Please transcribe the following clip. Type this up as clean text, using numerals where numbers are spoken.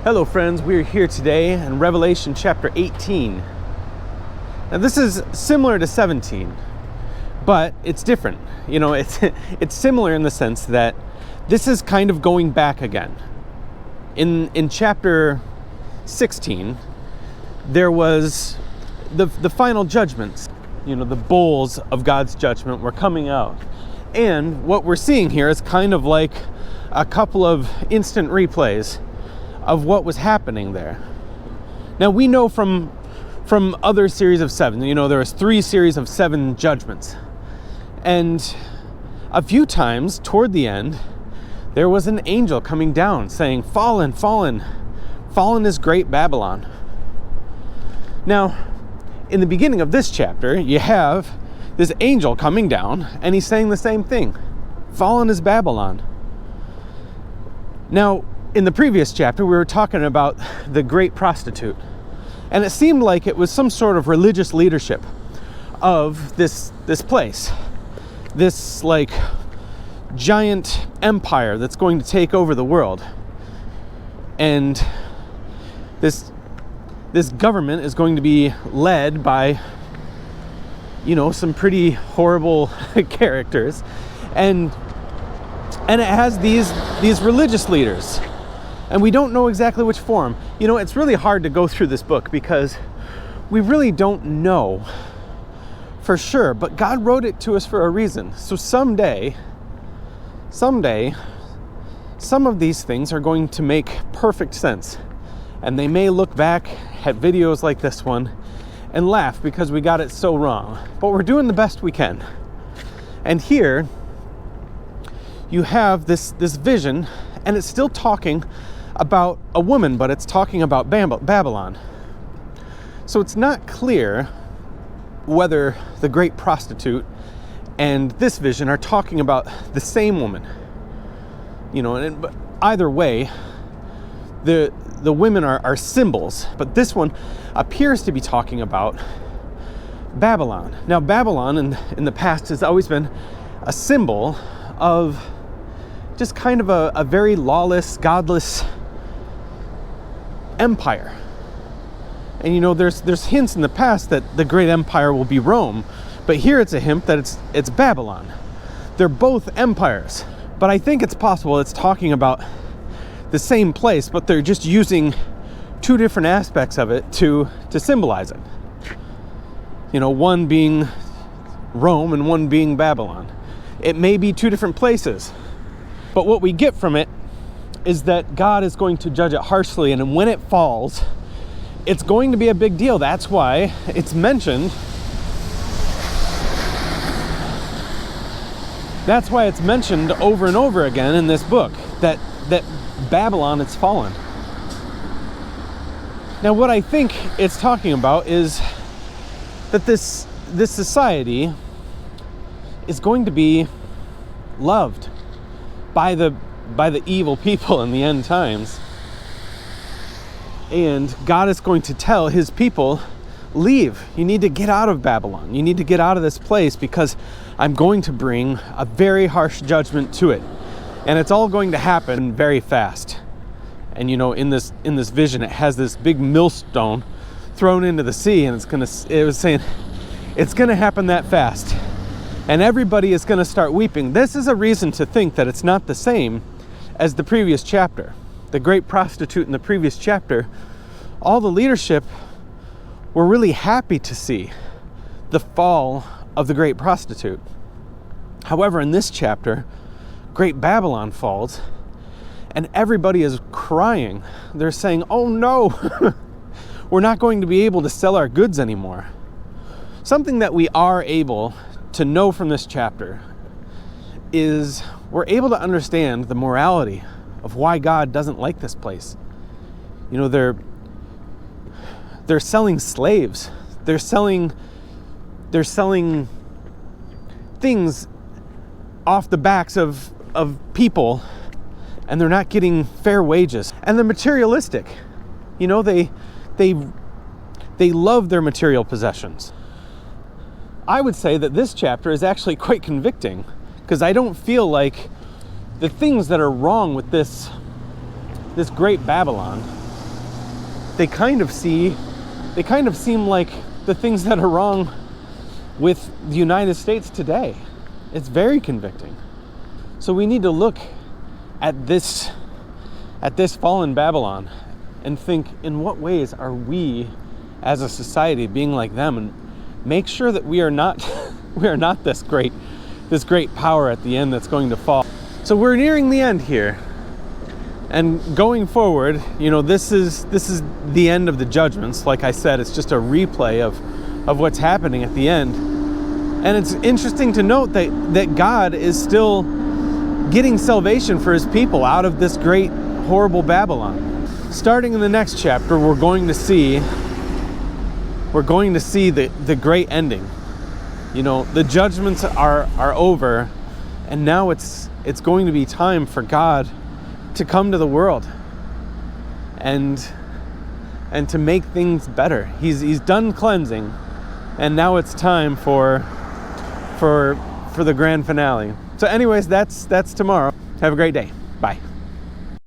Hello friends, we're here today in Revelation chapter 18. Now this is similar to 17, but it's different. It's similar in the sense that this is kind of going back again. In chapter 16, there was the final judgments. The bowls of God's judgment were coming out. And what we're seeing here is kind of like a couple of instant replays of what was happening there. Now we know from other series of 7, there was 3 series of 7 judgments. And a few times toward the end, there was an angel coming down saying, "Fallen, fallen, fallen is great Babylon." Now, in the beginning of this chapter, you have this angel coming down and he's saying the same thing. Fallen is Babylon. Now, in the previous chapter, we were talking about the great prostitute. And it seemed like it was some sort of religious leadership of this place. This giant empire that's going to take over the world. And this government is going to be led by, some pretty horrible characters. And it has these religious leaders. And we don't know exactly which form. It's really hard to go through this book because we really don't know for sure. But God wrote it to us for a reason. So someday, some of these things are going to make perfect sense. And they may look back at videos like this one and laugh because we got it so wrong. But we're doing the best we can. And here, you have this vision, and it's still talking about a woman, but it's talking about Babylon. So it's not clear whether the great prostitute and this vision are talking about the same woman. But either way, the women are symbols, but this one appears to be talking about Babylon. Now, Babylon in the past has always been a symbol of just kind of a very lawless, godless empire. And there's hints in the past that the great empire will be Rome, but here it's a hint that it's Babylon. They're both empires, but I think it's possible it's talking about the same place, but they're just using 2 different aspects of it to symbolize it. One being Rome and one being Babylon. It may be 2 different places, but what we get from it is that God is going to judge it harshly, and when it falls, it's going to be a big deal. That's why it's mentioned. That's why it's mentioned over and over again in this book, that Babylon has fallen. Now, what I think it's talking about is that this society is going to be loved by the evil people in the end times. And God is going to tell his people, leave. You need to get out of Babylon. You need to get out of this place because I'm going to bring a very harsh judgment to it. And it's all going to happen very fast. And in this vision, it has this big millstone thrown into the sea, and it was saying it's going to happen that fast. And everybody is going to start weeping. This is a reason to think that it's not the same as the previous chapter. The great prostitute in the previous chapter, all the leadership were really happy to see the fall of the great prostitute. However, in this chapter, great Babylon falls, and everybody is crying. They're saying, "Oh no, we're not going to be able to sell our goods anymore." Something that we are able to know from this chapter is we're able to understand the morality of why God doesn't like this place. They're selling slaves. They're selling things off the backs of people, and they're not getting fair wages. And they're materialistic. They love their material possessions. I would say that this chapter is actually quite convicting, because I don't feel like the things that are wrong with this great Babylon they kind of seem like the things that are wrong with the United States today. It's very convicting. So we need to look at this fallen Babylon and think, in what ways are we as a society being like them, and make sure that we are not this great power at the end that's going to fall. So we're nearing the end here. And going forward, this is the end of the judgments. Like I said, it's just a replay of what's happening at the end. And it's interesting to note that God is still getting salvation for his people out of this great, horrible Babylon. Starting in the next chapter, we're going to see the great ending. The judgments are over, and now it's going to be time for God to come to the world and to make things better. He's done cleansing, and now it's time for the grand finale. So anyways, that's tomorrow. Have a great day. Bye.